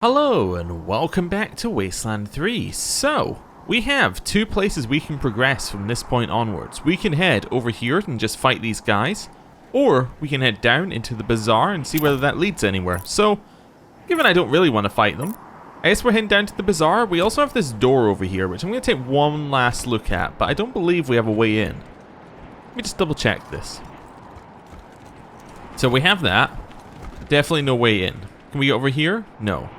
Hello and welcome back to Wasteland 3. So, we have two places we can progress from this point onwards. We can head over here and just fight these guys, or we can head down into the Bazaar and see whether that leads anywhere. So, given I don't really want to fight them, I guess we're heading down to the Bazaar. We also have this door over here, which I'm going to take one last look at, but I don't believe we have a way in. Let me just double check this. So we have that. Definitely no way in. Can we get over here? No.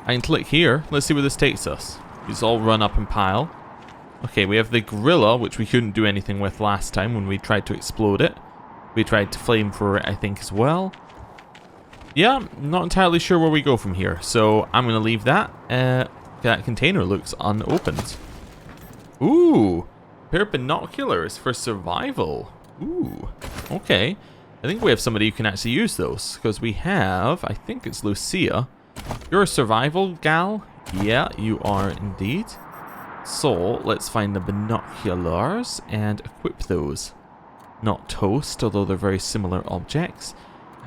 I can click here. Let's see where this takes us. These all run up and pile. Okay, we have the gorilla, which we couldn't do anything with last time when we tried to explode it. We tried to flamethrower it, I think, as well. Yeah, not entirely sure where we go from here, so I'm going to leave that. That container looks unopened. Ooh, a pair of binoculars for survival. Ooh, okay. I think we have somebody who can actually use those, because we have, I think it's Lucia. You're a survival gal? Yeah, you are indeed. So, let's find the binoculars and equip those. Not toast, although they're very similar objects.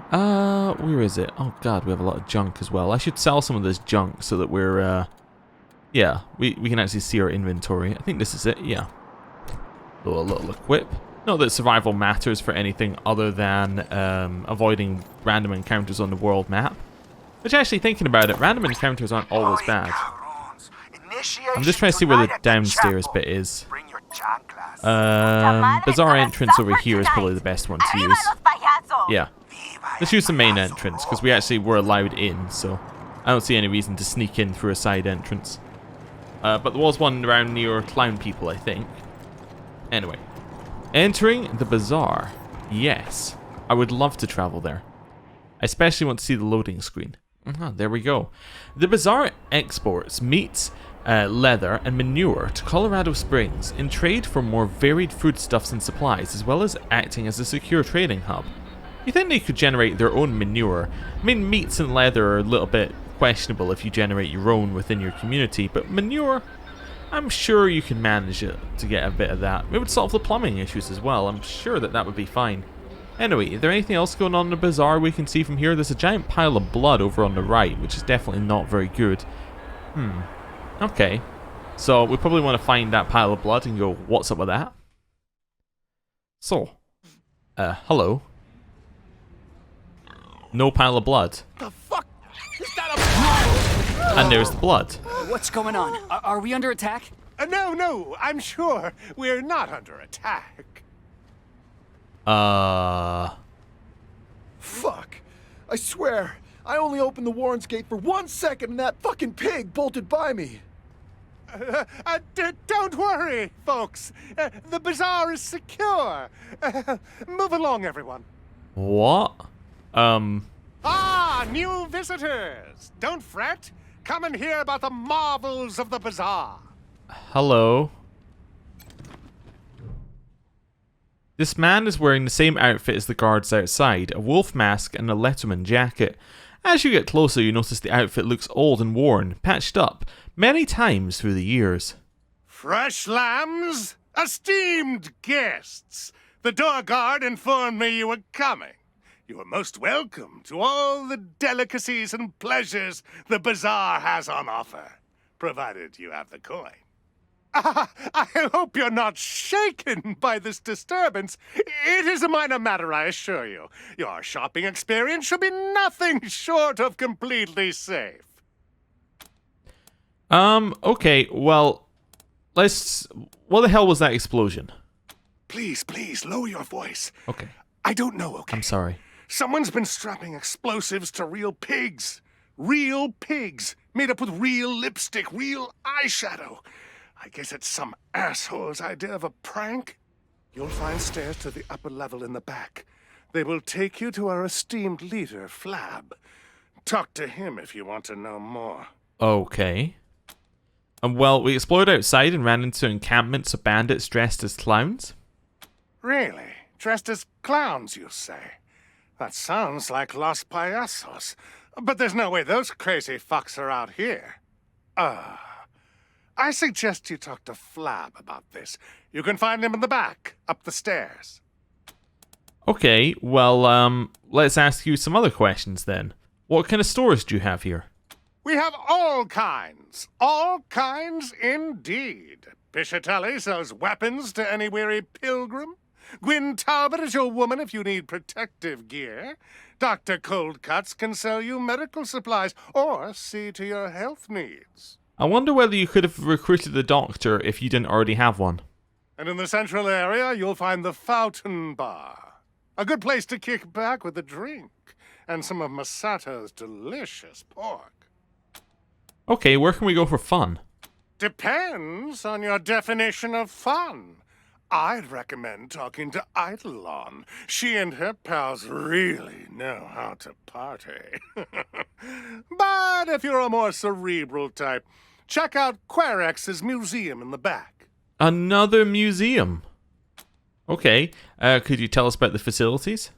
Where is it? Oh god, we have a lot of junk as well. I should sell some of this junk so that we're, yeah, we can actually see our inventory. I think this is it, yeah. So a little equip. Not that survival matters for anything other than avoiding random encounters on the world map. Which, actually, thinking about it, random encounters aren't always bad. I'm just trying to see where the downstairs bit is. Bazaar entrance over here is probably the best one to use. Yeah. Let's use the main entrance, because we actually were allowed in, so I don't see any reason to sneak in through a side entrance. But there was one around near Clown People, I think. Anyway. Entering the Bazaar. Yes. I would love to travel there. I especially want to see the loading screen. There we go. The Bazaar exports meat, leather, and manure to Colorado Springs in trade for more varied foodstuffs and supplies, as well as acting as a secure trading hub. You think they could generate their own manure? I mean, meats and leather are a little bit questionable if you generate your own within your community, but manure, I'm sure you can manage it to get a bit of that. It would solve the plumbing issues as well. I'm sure that would be fine. Anyway, is there anything else going on in the Bazaar we can see from here? There's a giant pile of blood over on the right, which is definitely not very good. Okay. So, we probably want to find that pile of blood and go, what's up with that? So, hello. No pile of blood. The fuck? Is that And there's the blood. What's going on? Are we under attack? No, I'm sure we're not under attack. Fuck. I swear, I only opened the Warren's gate for 1 second and that fucking pig bolted by me. Don't worry, folks. The Bazaar is secure. Move along, everyone. What? Ah, new visitors. Don't fret. Come and hear about the marvels of the Bazaar. Hello. This man is wearing the same outfit as the guards outside, a wolf mask and a letterman jacket. As you get closer, you notice the outfit looks old and worn, patched up many times through the years. Fresh lambs, esteemed guests. The door guard informed me you were coming. You are most welcome to all the delicacies and pleasures the Bazaar has on offer, provided you have the coin. I hope you're not shaken by this disturbance. It is a minor matter, I assure you. Your shopping experience should be nothing short of completely safe. Okay, well, what the hell was that explosion? Please, lower your voice. Okay. I don't know, okay? I'm sorry. Someone's been strapping explosives to real pigs. Real pigs, made up with real lipstick, real eyeshadow. I guess it's some asshole's idea of a prank. You'll find stairs to the upper level in the back. They will take you to our esteemed leader, Flab. Talk to him if you want to know more. Okay. Well, we explored outside and ran into encampments of bandits dressed as clowns. Really? Dressed as clowns, you say? That sounds like Los Payasos. But there's no way those crazy fucks are out here. I suggest you talk to Flab about this. You can find him in the back, up the stairs. Okay, well, let's ask you some other questions then. What kind of stores do you have here? We have all kinds indeed. Piscitelli sells weapons to any weary pilgrim. Gwyn Talbot is your woman if you need protective gear. Dr. Coldcuts can sell you medical supplies or see to your health needs. I wonder whether you could have recruited the doctor if you didn't already have one. And in the central area, you'll find the Fountain Bar. A good place to kick back with a drink and some of Masato's delicious pork. Okay, where can we go for fun? Depends on your definition of fun. I'd recommend talking to Eidolon. She and her pals really know how to party. But if you're a more cerebral type, check out Querex's museum in the back. Another museum. Okay, could you tell us about the facilities?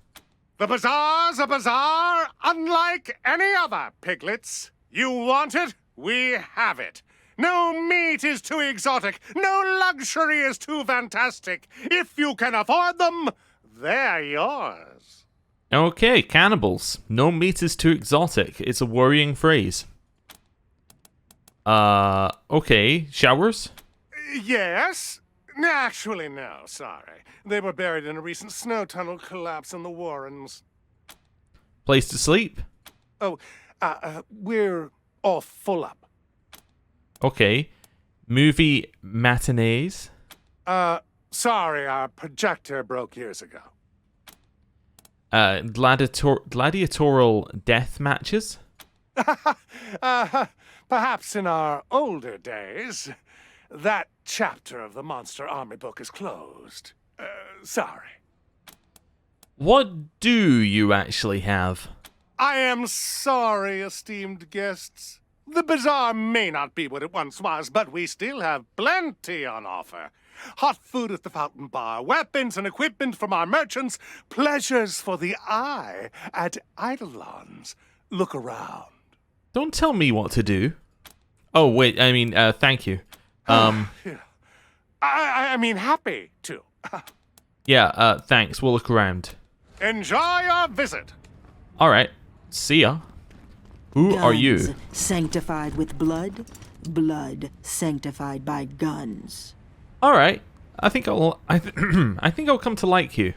The Bazaar's a bazaar unlike any other, piglets. You want it? We have it. No meat is too exotic. No luxury is too fantastic. If you can afford them, they're yours. Okay, cannibals. No meat is too exotic. It's a worrying phrase. Okay, showers? Yes? Actually, no, sorry. They were buried in a recent snow tunnel collapse in the Warrens. Place to sleep? Oh, we're all full up. Okay. Movie matinees? Sorry, our projector broke years ago. Gladiatorial death matches? Perhaps in our older days, that chapter of the Monster Army book is closed. Sorry. What do you actually have? I am sorry, esteemed guests. The bazaar may not be what it once was, but we still have plenty on offer. Hot food at the Fountain Bar, weapons and equipment from our merchants, pleasures for the eye at Eidolon's. Look around. Don't tell me what to do. Oh, wait, I mean, thank you. I mean, happy to. Yeah, thanks. We'll look around. Enjoy your visit. Alright, see ya. Who are you? Guns sanctified with blood, blood sanctified by guns. Alright, I think I'll come to like you.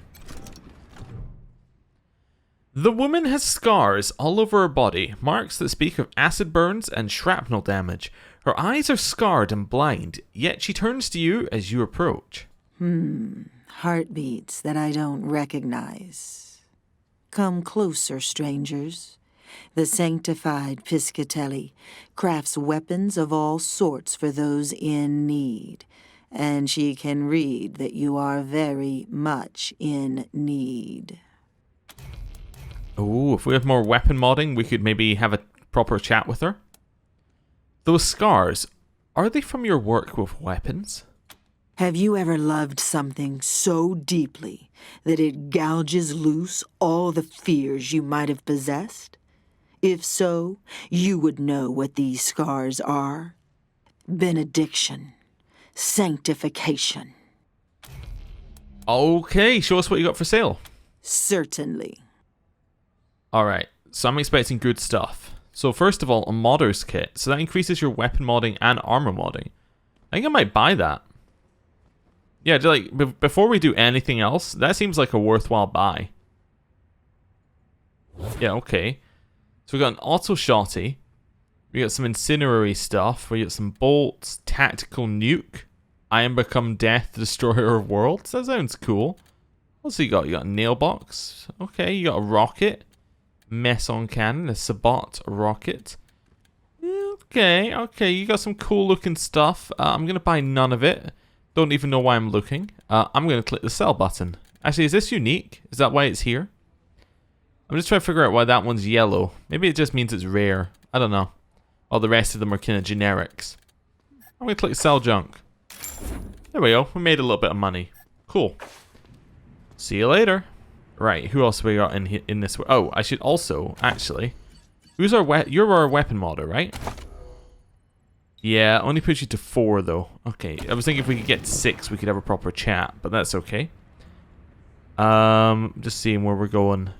The woman has scars all over her body, marks that speak of acid burns and shrapnel damage. Her eyes are scarred and blind, yet she turns to you as you approach. Heartbeats that I don't recognize. Come closer, strangers. The sanctified Piscitelli crafts weapons of all sorts for those in need, and she can read that you are very much in need. Oh, if we have more weapon modding, we could maybe have a proper chat with her. Those scars, are they from your work with weapons? Have you ever loved something so deeply that it gouges loose all the fears you might have possessed? If so, you would know what these scars are. Benediction. Sanctification. Okay, show us what you got for sale. Certainly. Alright, so I'm expecting good stuff. So first of all, a modder's kit. So that increases your weapon modding and armor modding. I think I might buy that. Yeah, like, before we do anything else, that seems like a worthwhile buy. Yeah, okay. So we got an auto shotty. We got some incinerary stuff. We got some bolts, tactical nuke. I am become death, destroyer of worlds. That sounds cool. What's you got? You got a nail box. Okay, you got a rocket. Meson cannon, a Sabot rocket. Okay, you got some cool looking stuff. I'm gonna buy none of it. Don't even know why I'm looking. I'm gonna click the sell button. Actually, is this unique? Is that why it's here? I'm just trying to figure out why that one's yellow. Maybe it just means it's rare. I don't know. All the rest of them are kind of generics. I'm gonna click sell junk. There we go. We made a little bit of money. Cool. See you later. Right, who else we got in this? Oh, I should also actually. You're our weapon modder, right? Yeah, only puts you to 4 though. Okay, I was thinking if we could get to 6, we could have a proper chat, but that's okay. Just seeing where we're going.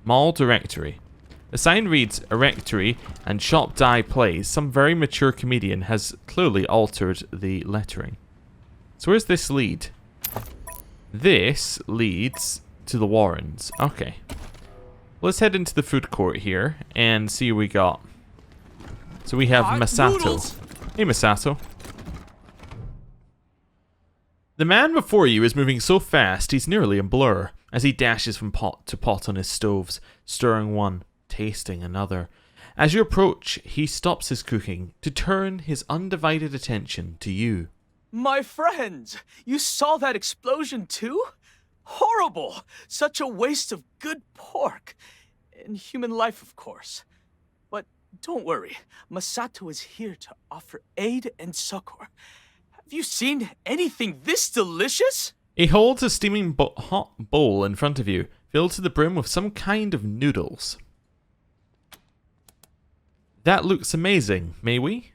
Mall directory. The sign reads Erectory and Shop Die Plays. Some very mature comedian has clearly altered the lettering. So where's this lead? This leads to the Warrens. Okay. Let's head into the food court here and see what we got. So we have Masato. Noodles. Hey, Masato. The man before you is moving so fast he's nearly a blur as he dashes from pot to pot on his stoves, stirring one, tasting another. As you approach, he stops his cooking to turn his undivided attention to you. My friends, you saw that explosion too? Horrible! Such a waste of good pork. And human life, of course. But don't worry, Masato is here to offer aid and succor. Have you seen anything this delicious? He holds a steaming hot bowl in front of you, filled to the brim with some kind of noodles. That looks amazing, may we?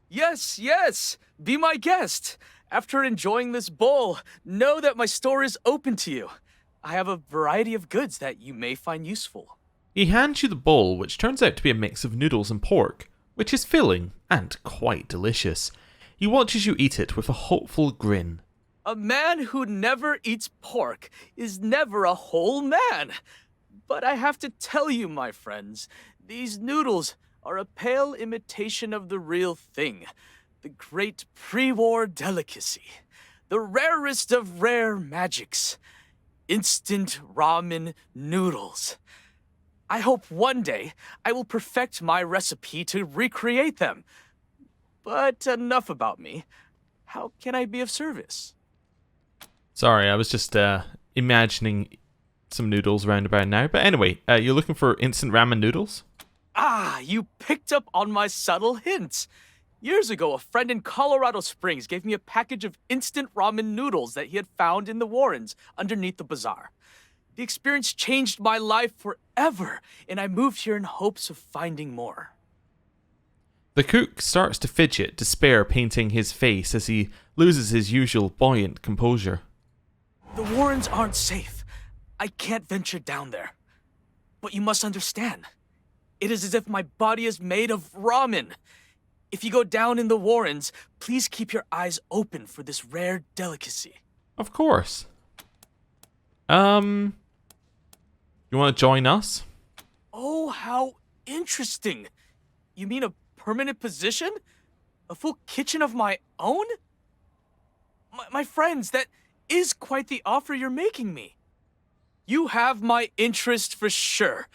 Yes, yes! Be my guest! After enjoying this bowl, know that my store is open to you. I have a variety of goods that you may find useful. He hands you the bowl, which turns out to be a mix of noodles and pork, which is filling and quite delicious. He watches you eat it with a hopeful grin. A man who never eats pork is never a whole man. But I have to tell you, my friends, these noodles are a pale imitation of the real thing. The great pre-war delicacy. The rarest of rare magics. Instant ramen noodles. I hope one day I will perfect my recipe to recreate them. But enough about me. How can I be of service? Sorry, I was just imagining some noodles round about now. But anyway, you're looking for instant ramen noodles? Ah, you picked up on my subtle hints. Years ago, a friend in Colorado Springs gave me a package of instant ramen noodles that he had found in the Warrens underneath the Bazaar. The experience changed my life forever, and I moved here in hopes of finding more. The cook starts to fidget, despair painting his face as he loses his usual buoyant composure. The Warrens aren't safe. I can't venture down there. But you must understand, it is as if my body is made of ramen. If you go down in the Warrens, please keep your eyes open for this rare delicacy. Of course. You want to join us? Oh, how interesting. You mean a permanent position? A full kitchen of my own? My friends, that is quite the offer you're making me. You have my interest for sure.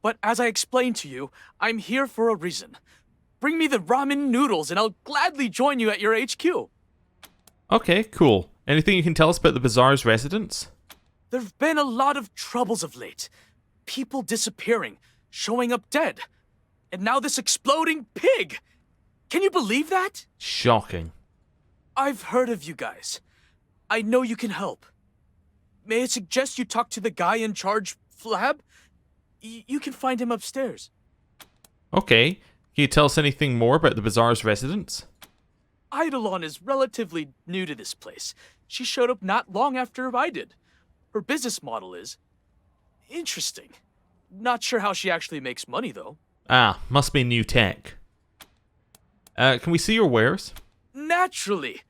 But as I explained to you, I'm here for a reason. Bring me the ramen noodles and I'll gladly join you at your HQ. Okay, cool. Anything you can tell us about the Bazaar's residents? There've been a lot of troubles of late. People disappearing, showing up dead. And now this exploding pig! Can you believe that? Shocking. I've heard of you guys. I know you can help. May I suggest you talk to the guy in charge, Flab? You can find him upstairs. Okay. Can you tell us anything more about the Bazaar's residents? Eidolon is relatively new to this place. She showed up not long after I did. Her business model is interesting. Not sure how she actually makes money, though. Ah, must be new tech. Can we see your wares? Naturally.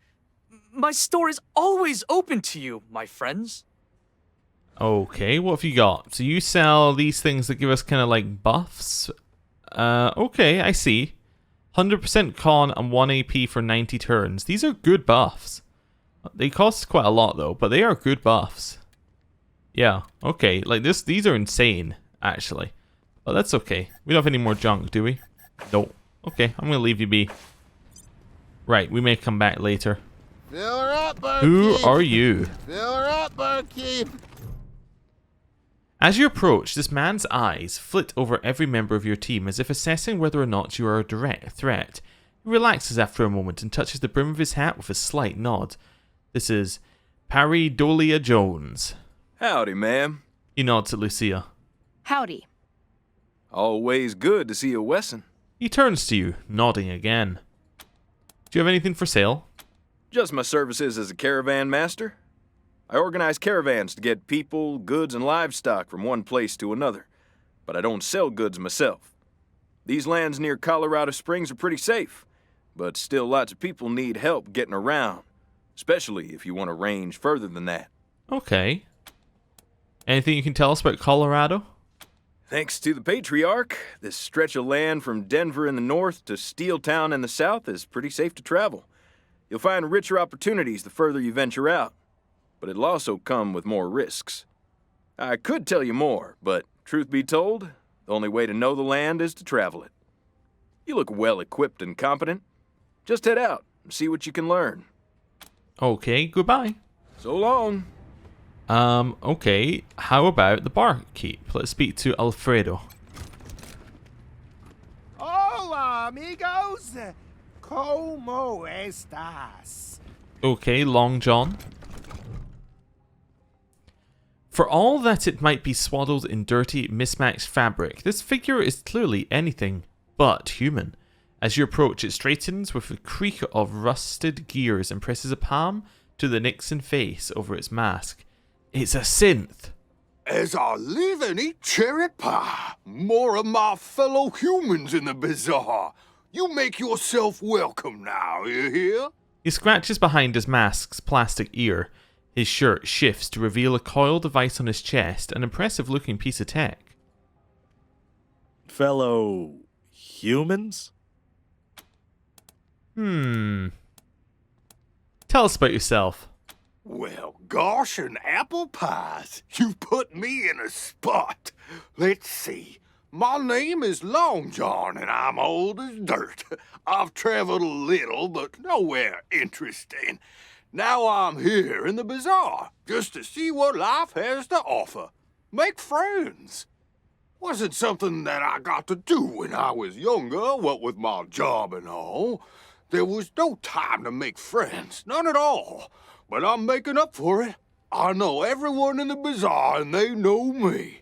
My store is always open to you, my friends. Okay, what have you got? So you sell these things that give us kind of like buffs? Okay, I see. 100% con and 1 AP for 90 turns. These are good buffs. They cost quite a lot though, but they are good buffs. Yeah, okay. Like these are insane, actually. But that's okay. We don't have any more junk, do we? Nope. Okay, I'm gonna leave you be. Right, we may come back later. Fill her up, barkeep. Who are you? Fill her up, barkeep. As you approach, this man's eyes flit over every member of your team as if assessing whether or not you are a direct threat. He relaxes after a moment and touches the brim of his hat with a slight nod. This is Paridolia Jones. Howdy, ma'am. He nods at Lucia. Howdy. Always good to see you, Wesson. He turns to you, nodding again. Do you have anything for sale? Just my services as a caravan master. I organize caravans to get people, goods, and livestock from one place to another. but I don't sell goods myself. These lands near Colorado Springs are pretty safe, but still lots of people need help getting around, especially if you want to range further than that. Okay. Anything you can tell us about Colorado? Thanks to the Patriarch, this stretch of land from Denver in the north to Steeltown in the south is pretty safe to travel. You'll find richer opportunities the further you venture out, but it'll also come with more risks. I could tell you more, but truth be told, the only way to know the land is to travel it. You look well equipped and competent. Just head out and see what you can learn. Okay, goodbye. So long. Okay, how about the barkeep? Let's speak to Alfredo. Hola, amigos. ¿Cómo estás? Okay, Long John. For all that it might be swaddled in dirty, mismatched fabric, this figure is clearly anything but human. As you approach, it straightens with a creak of rusted gears and presses a palm to the Nixon face over its mask. It's a synth. As I live and eat cherry pie, more of my fellow humans in the Bazaar. You make yourself welcome now, you hear? He scratches behind his mask's plastic ear. His shirt shifts to reveal a coil device on his chest, an impressive-looking piece of tech. Fellow humans? Tell us about yourself. Well, gosh, and apple pies. You put me in a spot. Let's see. My name is Long John, and I'm old as dirt. I've traveled a little, but nowhere interesting. Now I'm here in the Bazaar, just to see what life has to offer. Make friends. Wasn't something that I got to do when I was younger, what with my job and all. There was no time to make friends, none at all. But I'm making up for it. I know everyone in the Bazaar, and they know me.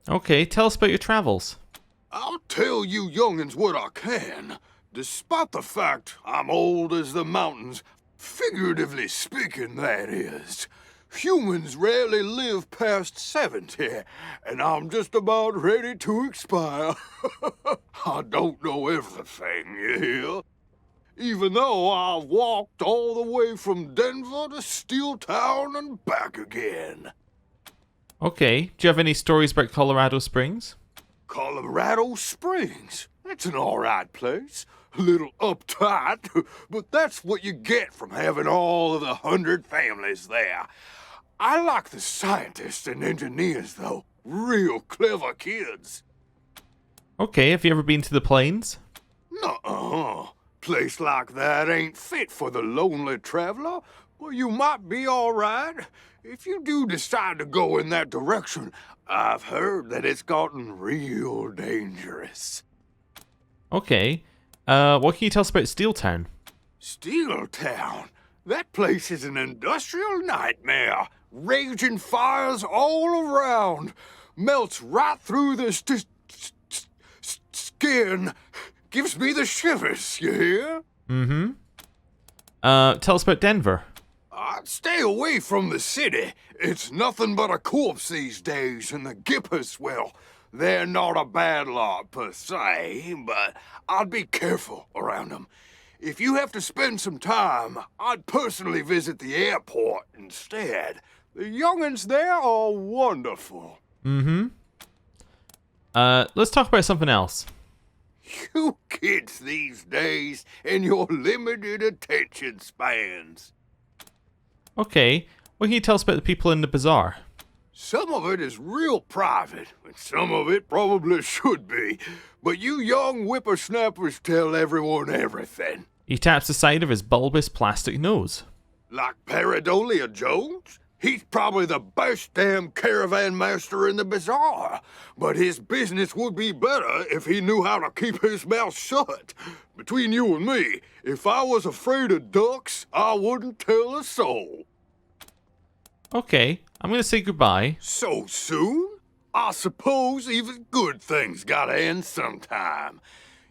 Okay, tell us about your travels. I'll tell you young'uns what I can. Despite the fact I'm old as the mountains, figuratively speaking, that is. Humans rarely live past 70, and I'm just about ready to expire. I don't know everything, you hear? Even though I've walked all the way from Denver to Steeltown and back again. Okay, do you have any stories about Colorado Springs? Colorado Springs? That's an alright place. A little uptight, but that's what you get from having all of the 100 families there. I like the scientists and engineers, though. Real clever kids. Okay, have you ever been to the plains? Nuh-uh. Place like that ain't fit for the lonely traveler, but you might be all right. If you do decide to go in that direction, I've heard that it's gotten real dangerous. Okay, what can you tell us about Steeltown? Steeltown? That place is an industrial nightmare. Raging fires all around. Melts right through the skin. Gives me the shivers, you hear? Tell us about Denver. I'd stay away from the city. It's nothing but a corpse these days, and the Gippers, well, they're not a bad lot per se, but I'd be careful around them. If you have to spend some time, I'd personally visit the airport instead. The young'uns there are wonderful. Let's talk about something else. You kids these days and your limited attention spans. Okay, what can you tell us about the people in the Bazaar? Some of it is real private, and some of it probably should be. But you young whippersnappers tell everyone everything. He taps the side of his bulbous plastic nose. Like Paradolia Jones? He's probably the best damn caravan master in the Bazaar. But his business would be better if he knew how to keep his mouth shut. Between you and me, if I was afraid of ducks, I wouldn't tell a soul. Okay, I'm gonna say goodbye. So soon? I suppose even good things gotta end sometime.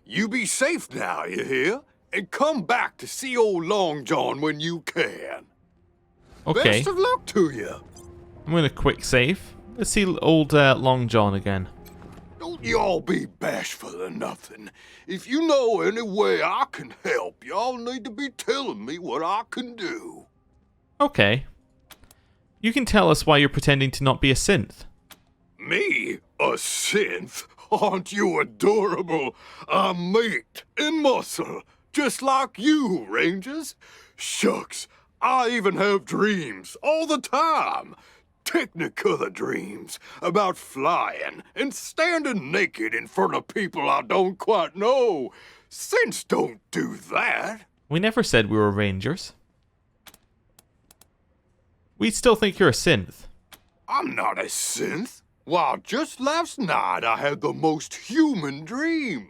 You be safe now, you hear? And come back to see old Long John when you can. Okay, Best of luck to you. I'm gonna quick save. Let's see old Long John again. Don't y'all be bashful or nothing. If you know any way I can help, y'all need to be telling me what I can do. Okay. You can tell us why you're pretending to not be a synth. Me? A synth? Aren't you adorable? I'm meat and muscle, just like you, Rangers. Shucks, I even have dreams all the time. Technicolor dreams about flying and standing naked in front of people I don't quite know. Synths don't do that. We never said we were rangers. We still think you're a synth. I'm not a synth. Why, just last night I had the most human dream.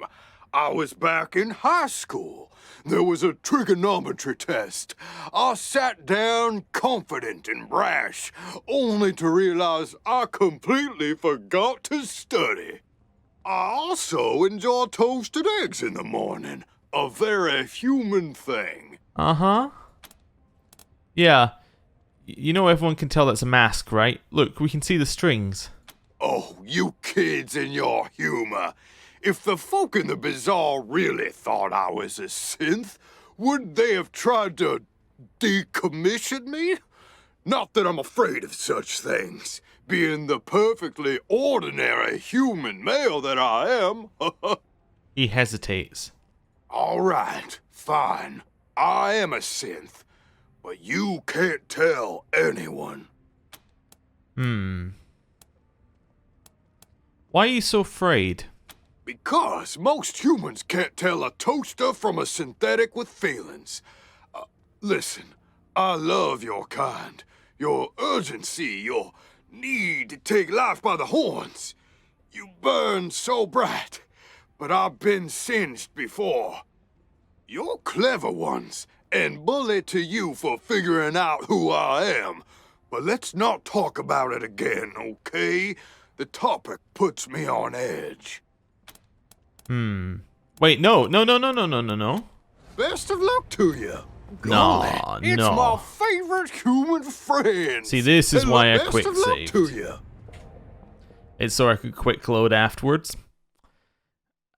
I was back in high school. There was a trigonometry test. I sat down confident and brash, only to realize I completely forgot to study. I also enjoy toasted eggs in the morning, a very human thing. Uh-huh. Yeah. You know everyone can tell that's a mask, right? Look, we can see the strings. Oh, you kids and your humor. If the folk in the Bazaar really thought I was a synth, would they have tried to decommission me? Not that I'm afraid of such things, being the perfectly ordinary human male that I am. He hesitates. All right, fine. I am a synth, but you can't tell anyone. Why are you so afraid? Because most humans can't tell a toaster from a synthetic with feelings. Listen, I love your kind, your urgency, your need to take life by the horns. You burn so bright, but I've been singed before. You're clever ones, and bully to you for figuring out who I am. But let's not talk about it again, okay? The topic puts me on edge. Wait, no. Best of luck to you. No, It's no. my favorite human friend. See, this is why I quick Best of luck saved. to you. It's so I could quick load afterwards.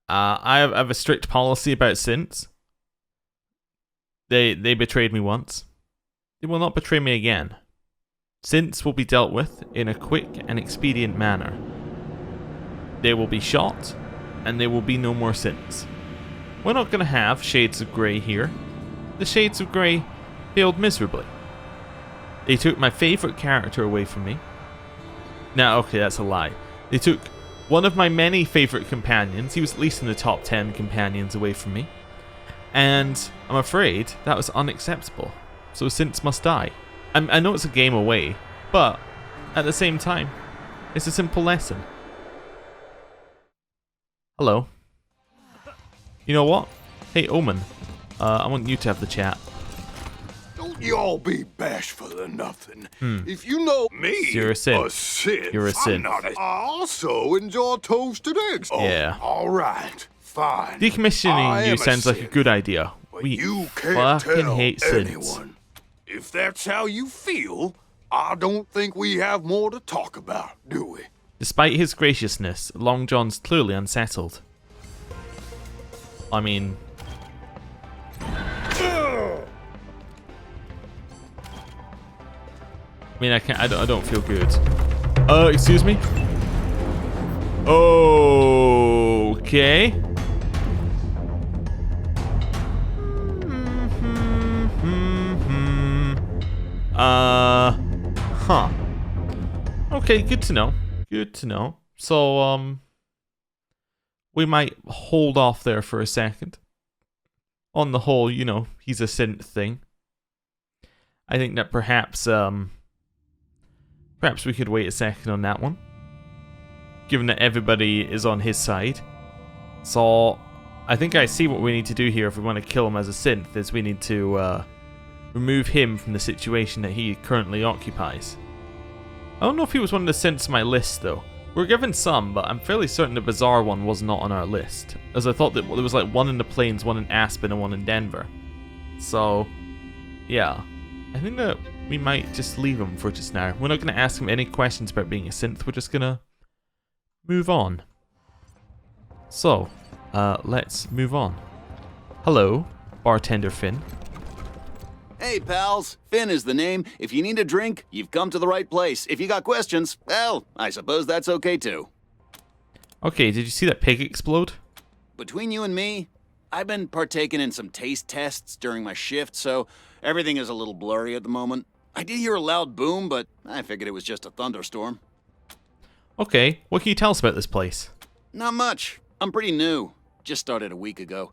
I have a strict policy about synths. They betrayed me once. They will not betray me again. Synths will be dealt with in a quick and expedient manner. They will be shot, and there will be no more synths. We're not going to have shades of grey here. The shades of grey failed miserably. They took my favourite character away from me. Now, okay, that's a lie. They took one of my many favourite companions, he was at least in the top 10 companions, away from me. And I'm afraid that was unacceptable. So synths must die. I know it's a game away, but at the same time, it's a simple lesson. Hello. You know what? Hey, Omen. I want you to have the chat. Don't y'all be bashful or nothing. If you know me, You're a synth. You're a synth. I also enjoy toasted eggs. Yeah. All right, fine. Decommissioning you sounds like a good idea. But We you can't fucking tell hate synths. anyone. If that's how you feel, I don't think we have more to talk about, do we? Despite his graciousness, Long John's clearly unsettled. I mean... I don't feel good. Excuse me? Okay. Huh. Okay, good to know. Good to know. So, we might hold off there for a second. On the whole, you know, he's a synth thing. I think that perhaps we could wait a second on that one. Given that everybody is on his side. So, I think I see what we need to do here if we want to kill him as a synth, is we need to, remove him from the situation that he currently occupies. I don't know if he was one of the synths on my list, though. We're given some, but I'm fairly certain the Bazaar one was not on our list, as I thought that there was like one in the Plains, one in Aspen, and one in Denver. So, yeah. I think that we might just leave him for just now. We're not going to ask him any questions about being a synth, we're just going to move on. So, let's move on. Hello, bartender Finn. Hey, pals. Finn is the name. If you need a drink, you've come to the right place. If you got questions, well, I suppose that's okay too. Okay, did you see that pig explode? Between you and me, I've been partaking in some taste tests during my shift, so everything is a little blurry at the moment. I did hear a loud boom, but I figured it was just a thunderstorm. Okay, what can you tell us about this place? Not much. I'm pretty new. Just started a week ago.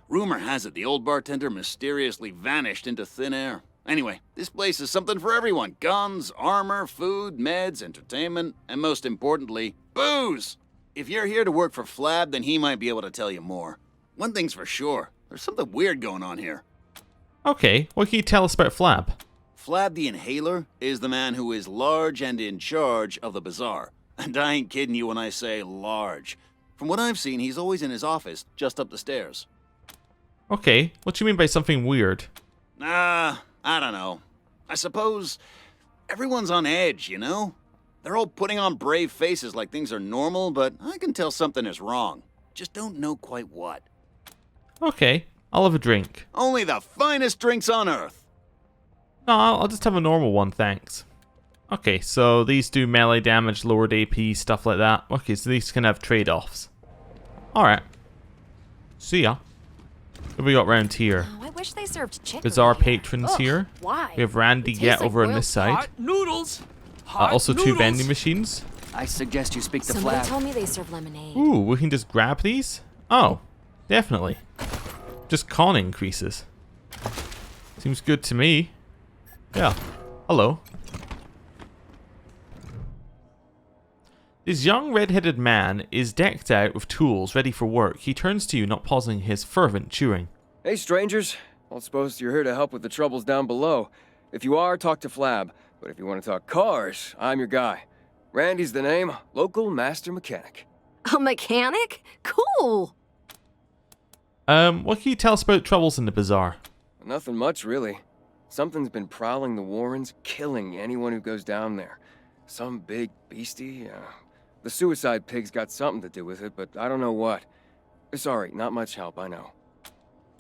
Rumor has it the old bartender mysteriously vanished into thin air. Anyway, this place is something for everyone. Guns, armor, food, meds, entertainment, and most importantly, booze! If you're here to work for Flab, then he might be able to tell you more. One thing's for sure, there's something weird going on here. Okay, what can you tell us about Flab? Flab the Inhaler is the man who is large and in charge of the Bazaar. And I ain't kidding you when I say large. From what I've seen, he's always in his office, just up the stairs. Okay, what do you mean by something weird? I don't know. I suppose everyone's on edge, you know? They're all putting on brave faces like things are normal, but I can tell something is wrong. Just don't know quite what. Okay, I'll have a drink. Only the finest drinks on Earth. No, I'll just have a normal one, thanks. Okay, so these do melee damage, lowered AP, stuff like that. Okay, so these can have trade-offs. Alright. See ya. What have we got round here? Oh, I wish they served chicken. Bazaar patrons here. Why? We have Randy Get over on this side. Hot noodles. Hot Also two noodles. vending machines. I suggest you speak to Somebody Flab. told me they serve lemonade. Ooh, we can just grab these? Oh, definitely. Just con increases. Seems good to me. Yeah. Hello. This young red-headed man is decked out with tools ready for work. He turns to you, not pausing his fervent chewing. Hey, strangers. I don't suppose you're here to help with the troubles down below. If you are, talk to Flab. But if you want to talk cars, I'm your guy. Randy's the name, local master mechanic. A mechanic? Cool. What can you tell us about troubles in the Bazaar? Nothing much, really. Something's been prowling the Warrens, killing anyone who goes down there. Some big beastie. The suicide pig's got something to do with it, but I don't know what. Sorry, not much help, I know.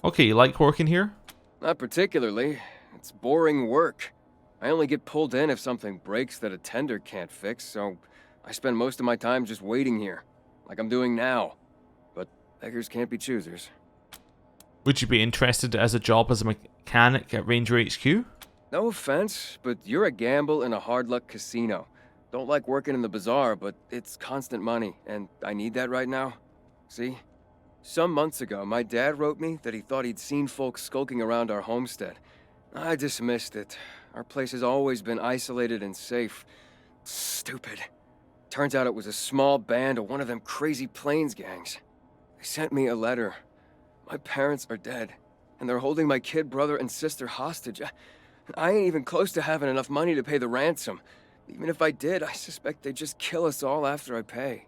Okay, you like working here? Not particularly. It's boring work. I only get pulled in if something breaks that a tender can't fix, so I spend most of my time just waiting here, like I'm doing now. But beggars can't be choosers. Would you be interested as a job as a mechanic at Ranger HQ? No offense, but you're a gamble in a hard-luck casino. Don't like working in the Bazaar, but it's constant money, and I need that right now. See? Some months ago, my dad wrote me that he thought he'd seen folks skulking around our homestead. I dismissed it. Our place has always been isolated and safe. Stupid. Turns out it was a small band of one of them crazy Plains gangs. They sent me a letter. My parents are dead, and they're holding my kid brother and sister hostage. I ain't even close to having enough money to pay the ransom. Even if I did, I suspect they'd just kill us all after I pay.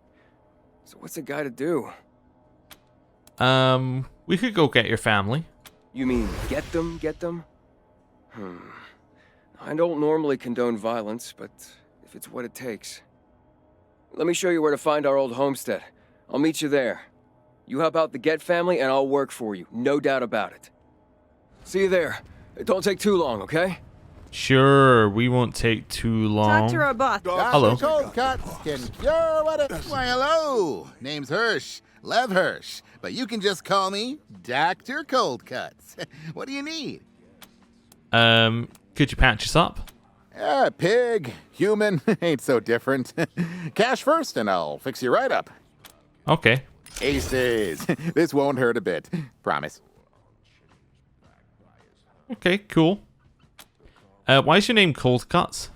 So what's a guy to do? We could go get your family. You mean get them? I don't normally condone violence, but if it's what it takes. Let me show you where to find our old homestead. I'll meet you there. You help out the Get family and I'll work for you, no doubt about it. See you there. It don't take too long, okay? Sure, we won't take too long. Dr. Abbott. Hello. Cold cuts can cure what it... Why, hello. Name's Hirsch. Lev Hirsch. But you can just call me Dr. Cold Cuts. What do you need? Could you patch us up? Pig, human, ain't so different. Cash first and I'll fix you right up. Okay. Aces. This won't hurt a bit. Promise. Okay, cool. Why is your name Cold Cuts?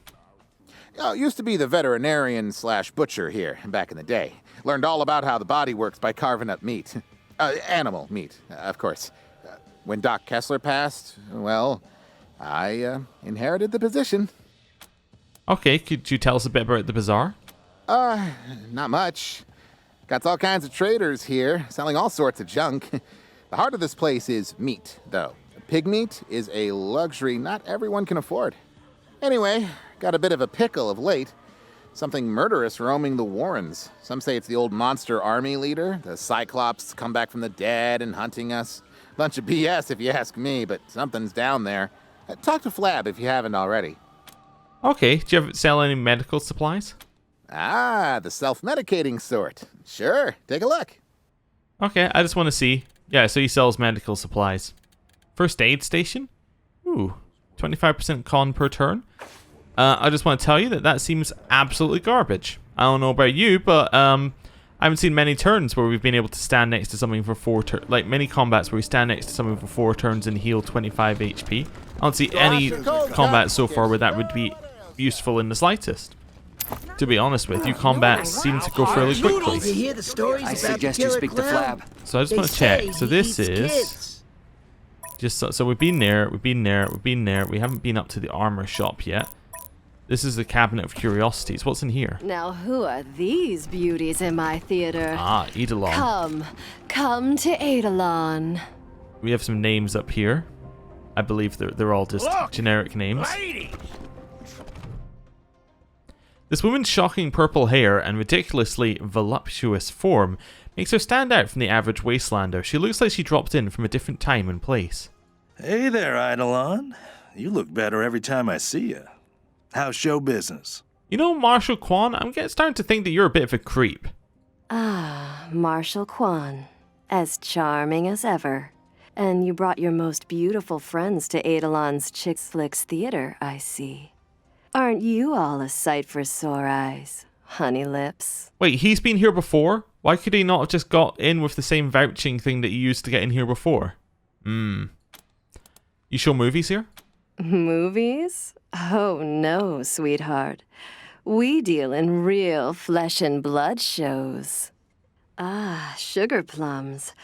Used to be the veterinarian / butcher here back in the day. Learned all about how the body works by carving up meat. Animal meat, of course. When Doc Kessler passed, well, I inherited the position. Okay, could you tell us a bit about the Bazaar? Not much. Got all kinds of traders here, selling all sorts of junk. The heart of this place is meat, though. Pig meat is a luxury not everyone can afford. Anyway, got a bit of a pickle of late. Something murderous roaming the warrens. Some say it's the old monster army leader, the Cyclops come back from the dead and hunting us. Bunch of BS if you ask me, but something's down there. Talk to Flab if you haven't already. Okay, do you ever sell any medical supplies? Ah, the self-medicating sort. Sure, take a look. Okay, I just want to see. Yeah, so he sells medical supplies. First aid station? Ooh, 25% con per turn. I just want to tell you that seems absolutely garbage. I don't know about you, but I haven't seen many turns where we've been able to stand next to something for 4 turns. Like many combats where we stand next to something for 4 turns and heal 25 HP. I don't see any combat so far where that would be useful in the slightest. To be honest with you, combats seem to go fairly quickly. I suggest you speak to Flab. So I just want to check. So this is... just so we've been there, we've been there, we've been there. We haven't been up to the armor shop yet. This is the Cabinet of Curiosities. What's in here? Now, who are these beauties in my theater? Ah, Eidolon. Come to Eidolon. We have some names up here. I believe they're all just generic names. Ladies! This woman's shocking purple hair and ridiculously voluptuous form makes her stand out from the average Wastelander. She looks like she dropped in from a different time and place. Hey there, Eidolon. You look better every time I see you. How's show business? You know, Marshal Quan, I'm starting to think that you're a bit of a creep. Ah, Marshal Quan. As charming as ever. And you brought your most beautiful friends to Eidolon's Chick Flicks Theater, I see. Aren't you all a sight for sore eyes, honey lips? Wait, he's been here before? Why could he not have just got in with the same vouching thing that he used to get in here before? You show movies here? Movies? Oh no, sweetheart. We deal in real flesh and blood shows. Ah, sugar plums.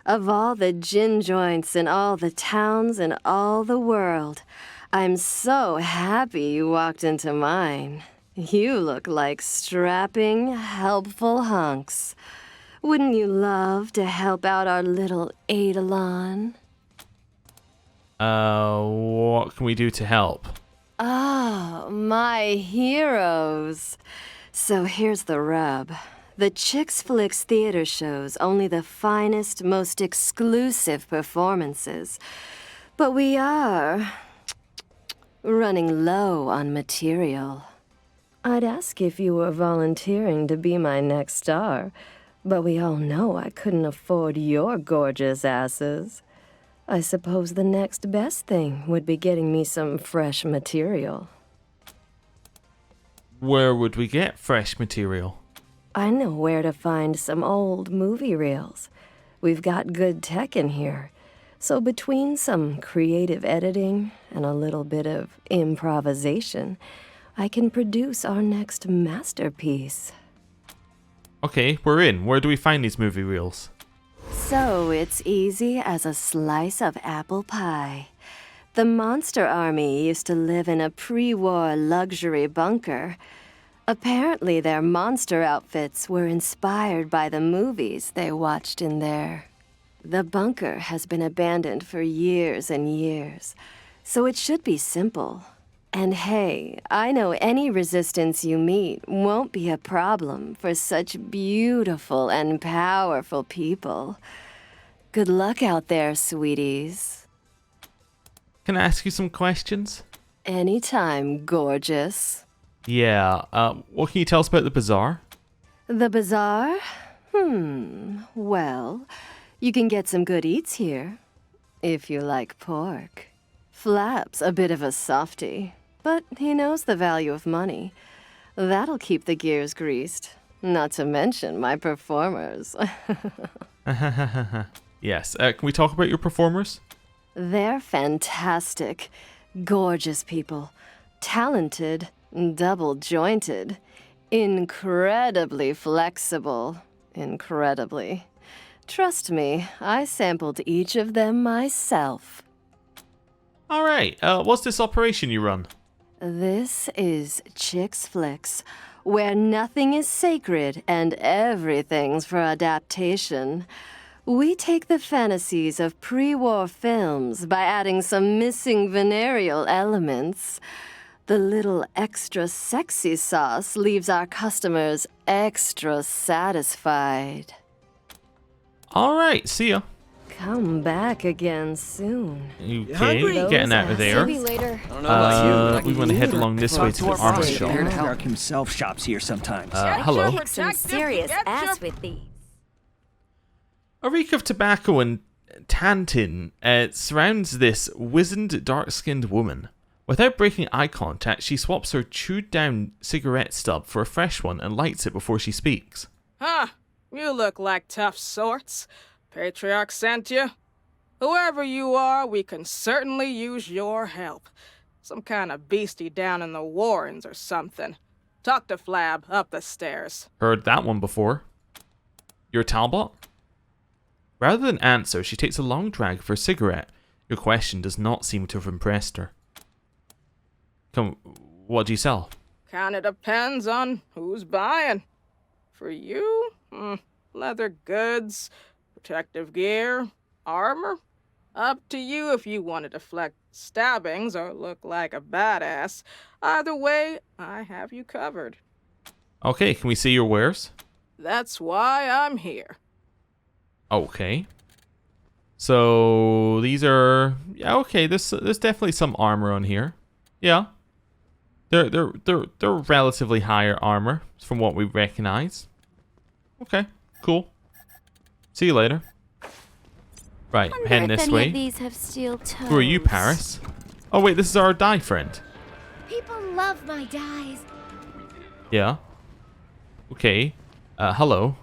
Of all the gin joints in all the towns in all the world, I'm so happy you walked into mine. You look like strapping, helpful hunks. Wouldn't you love to help out our little Eidolon? What can we do to help? Oh, my heroes. So here's the rub. The Chicks Flicks theater shows only the finest, most exclusive performances. But we are running low on material. I'd ask if you were volunteering to be my next star, but we all know I couldn't afford your gorgeous asses. I suppose the next best thing would be getting me some fresh material. Where would we get fresh material? I know where to find some old movie reels. We've got good tech in here. So between some creative editing and a little bit of improvisation, I can produce our next masterpiece. Okay, we're in. Where do we find these movie reels? So it's easy as a slice of apple pie. The Monster Army used to live in a pre-war luxury bunker. Apparently their monster outfits were inspired by the movies they watched in there. The bunker has been abandoned for years and years, so it should be simple. And hey, I know any resistance you meet won't be a problem for such beautiful and powerful people. Good luck out there, sweeties. Can I ask you some questions? Anytime, gorgeous. Yeah, what can you tell us about the Bazaar? The Bazaar? Well, you can get some good eats here, if you like pork. Flap's a bit of a softy, but he knows the value of money. That'll keep the gears greased, not to mention my performers. Yes, can we talk about your performers? They're fantastic, gorgeous people, talented, double-jointed, incredibly flexible, incredibly. Trust me, I sampled each of them myself. All right, what's this operation you run? This is Chicks Flicks, where nothing is sacred and everything's for adaptation. We take the fantasies of pre-war films by adding some missing venereal elements. The little extra sexy sauce leaves our customers extra satisfied. All right, see ya. Come back again soon. Okay, getting out of there. See you later. I don't know about you. We want to head along this way to the armor shop. Patriarch himself shops here sometimes. Hello. Kick some serious ass with these. A reek of tobacco and tantin surrounds this wizened, dark-skinned woman. Without breaking eye contact, she swaps her chewed-down cigarette stub for a fresh one and lights it before she speaks. Huh, you look like tough sorts. Patriarch sent you? Whoever you are, we can certainly use your help. Some kind of beastie down in the Warrens or something. Talk to Flab up the stairs. Heard that one before. You're Talbot? Rather than answer, she takes a long drag of her cigarette. Your question does not seem to have impressed her. Come, what do you sell? Kinda depends on who's buying. For you, leather goods, protective gear, armor. Up to you if you want to deflect stabbings or look like a badass. Either way, I have you covered. Okay, can we see your wares? That's why I'm here. Okay. So these are okay. There's definitely some armor on here. Yeah. They're relatively higher armor from what we recognize. Okay, cool. See you later. Right, heading this way. These have steel toes. Who are you, Paris? Oh wait, this is our dye friend. People love my dyes. Yeah. Okay. Hello.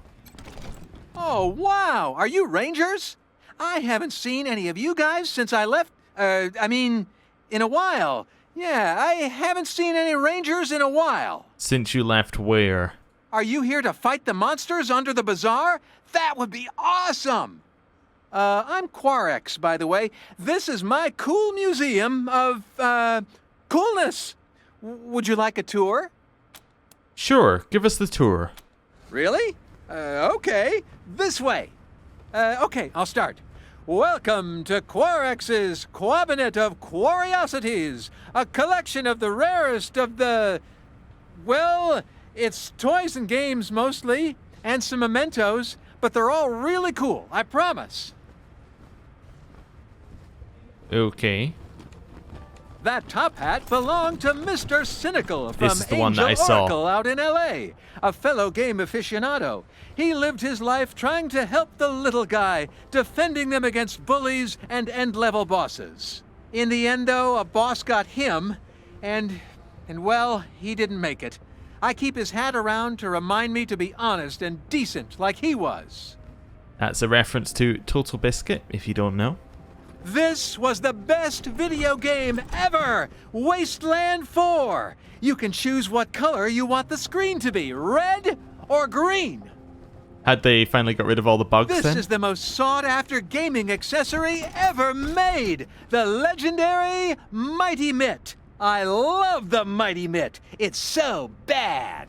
Oh, wow. Are you Rangers? I haven't seen any of you guys since I left. In a while. Yeah, I haven't seen any Rangers in a while. Since you left where? Are you here to fight the monsters under the Bazaar? That would be awesome! I'm Querex, by the way. This is my cool museum of, coolness. Would you like a tour? Sure, give us the tour. Really? Okay. This way. Okay, I'll start. Welcome to Querex's Cabinet of Curiosities, a collection of the rarest of the... Well, it's toys and games mostly, and some mementos, but they're all really cool, I promise. Okay. That top hat belonged to Mr. Cynical from This is the one that I Angel saw. Oracle out in L.A., a fellow game aficionado. He lived his life trying to help the little guy, defending them against bullies and end-level bosses. In the end, though, a boss got him, and well, he didn't make it. I keep his hat around to remind me to be honest and decent like he was. That's a reference to Total Biscuit, if you don't know. This was the best video game ever! Wasteland 4! You can choose what color you want the screen to be, red or green. Had they finally got rid of all the bugs This then? is the most sought-after gaming accessory ever made! The legendary Mighty Mitt. I love the Mighty Mitt. It's so bad.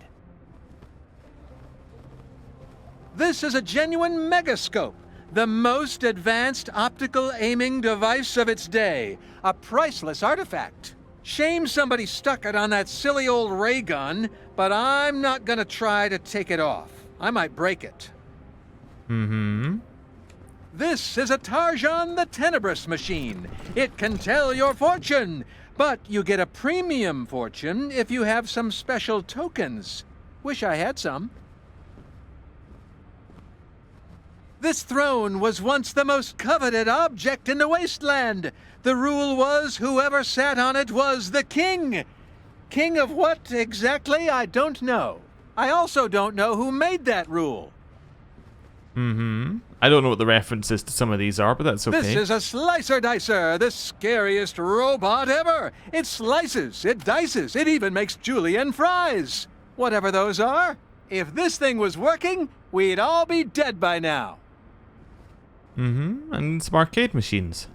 This is a genuine megascope. The most advanced optical aiming device of its day. A priceless artifact. Shame somebody stuck it on that silly old ray gun, but I'm not gonna try to take it off. I might break it. Mm-hmm. This is a Tarjan the Tenebrous machine. It can tell your fortune, but you get a premium fortune if you have some special tokens. Wish I had some. This throne was once the most coveted object in the Wasteland. The rule was whoever sat on it was the king. King of what exactly, I don't know. I also don't know who made that rule. Mm-hmm. I don't know what the references to some of these are, but that's okay. This is a slicer dicer, the scariest robot ever. It slices, it dices, it even makes julienne fries. Whatever those are. If this thing was working, we'd all be dead by now. Mm-hmm. And some arcade machines.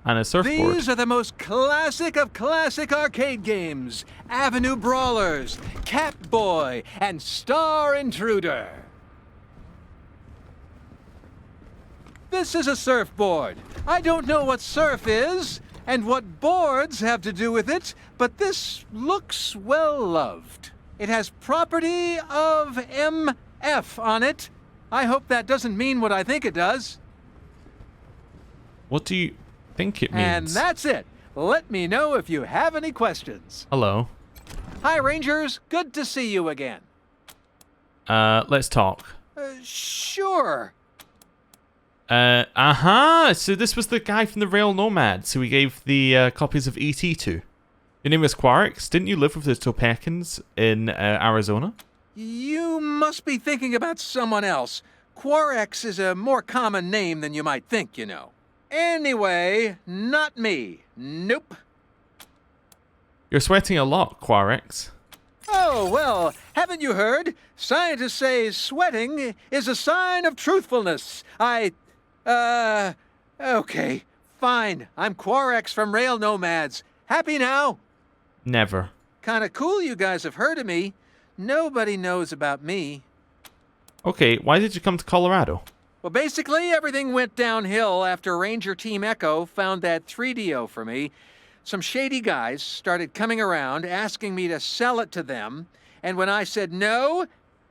And a surfboard. These are the most classic of classic arcade games. Avenue Brawlers, Catboy, and Star Intruder. This is a surfboard. I don't know what surf is. and what boards have to do with it, but this looks well loved. It has property of MF on it. I hope that doesn't mean what I think it does. What do you think it means? And that's it. Let me know if you have any questions. Hello. Hi, Rangers. Good to see you again. Let's talk. Sure. So this was the guy from the Rail Nomads who we gave the copies of ET to. Your name is Querex. Didn't you live with the Topekans in Arizona? You must be thinking about someone else. Querex is a more common name than you might think, you know. Anyway, not me. Nope. You're sweating a lot, Querex. Oh, well, haven't you heard? Scientists say sweating is a sign of truthfulness. Okay, fine. I'm Querex from Rail Nomads. Happy now? Never. Kinda cool you guys have heard of me. Nobody knows about me. Okay, why did you come to Colorado? Well, basically, everything went downhill after Ranger Team Echo found that 3DO for me. Some shady guys started coming around asking me to sell it to them, and when I said no,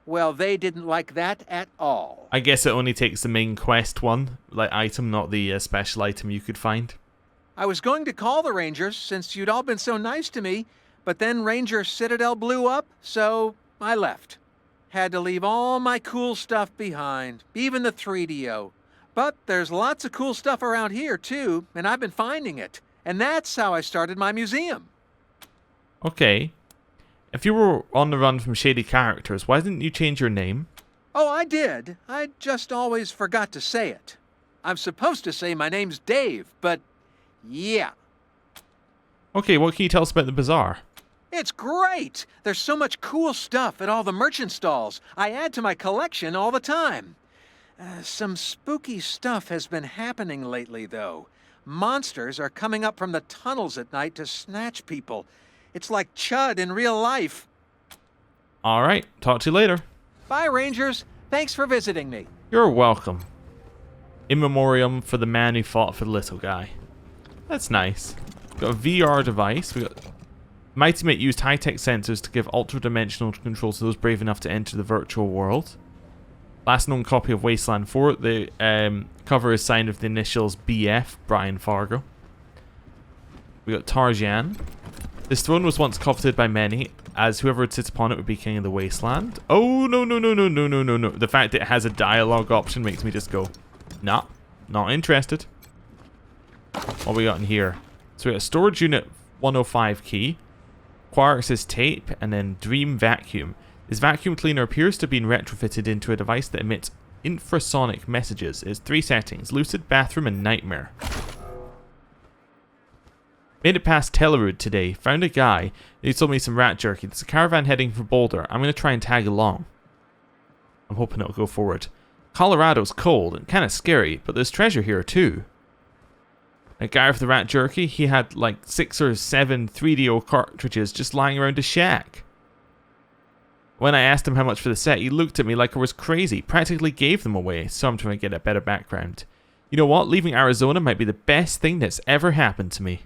well, they didn't like that at all. I guess it only takes the main quest one, like item, not the special item you could find. I was going to call the Rangers since you'd all been so nice to me, but then Ranger Citadel blew up, so I left. Had to leave all my cool stuff behind, even the 3DO. But there's lots of cool stuff around here, too, and I've been finding it. And that's how I started my museum. Okay. If you were on the run from shady characters, why didn't you change your name? Oh, I did. I just always forgot to say it. I'm supposed to say my name's Dave, but yeah. Okay, what can you tell us about the Bazaar? It's great! There's so much cool stuff at all the merchant stalls. I add to my collection all the time. Some spooky stuff has been happening lately, though. Monsters are coming up from the tunnels at night to snatch people. It's like Chud in real life. Alright, talk to you later. Bye, Rangers. Thanks for visiting me. You're welcome. In memoriam for the man who fought for the little guy. That's nice. Got a VR device. We got Mighty Mate used high-tech sensors to give ultra-dimensional control to those brave enough to enter the virtual world. Last known copy of Wasteland 4. The cover is signed with the initials BF, Brian Fargo. We got Tarjan. This throne was once coveted by many, as whoever would sit upon it would be king of the Wasteland. Oh, no. The fact that it has a dialogue option makes me just go, nah, not interested. What we got in here? So we got a storage unit 105 key, Querex's tape, and then Dream Vacuum. This vacuum cleaner appears to have been retrofitted into a device that emits infrasonic messages. It's 3 settings: lucid, bathroom, and nightmare. Made it past Tellerud today. Found a guy. He sold me some rat jerky. There's a caravan heading for Boulder. I'm going to try and tag along. I'm hoping it'll go forward. Colorado's cold and kind of scary, but there's treasure here too. A guy with the rat jerky, he had like 6 or 7 3DO cartridges just lying around his shack. When I asked him how much for the set, he looked at me like I was crazy, practically gave them away, so I'm trying to get a better background. You know what? Leaving Arizona might be the best thing that's ever happened to me.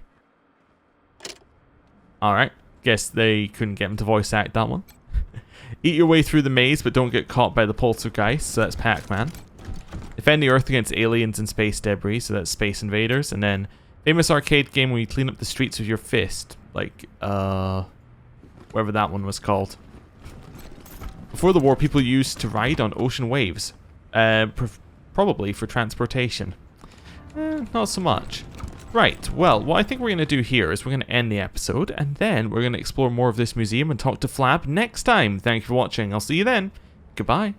Alright, guess they couldn't get him to voice act that one. Eat your way through the maze, but don't get caught by the poltergeist, so that's Pac-Man. Defend the Earth against aliens and space debris, so that's Space Invaders. And then, famous arcade game where you clean up the streets with your fist. Like, whatever that one was called. Before the war, people used to ride on ocean waves. Probably for transportation. Not so much. Right, well, what I think we're going to do here is we're going to end the episode, and then we're going to explore more of this museum and talk to Flab next time. Thank you for watching. I'll see you then. Goodbye.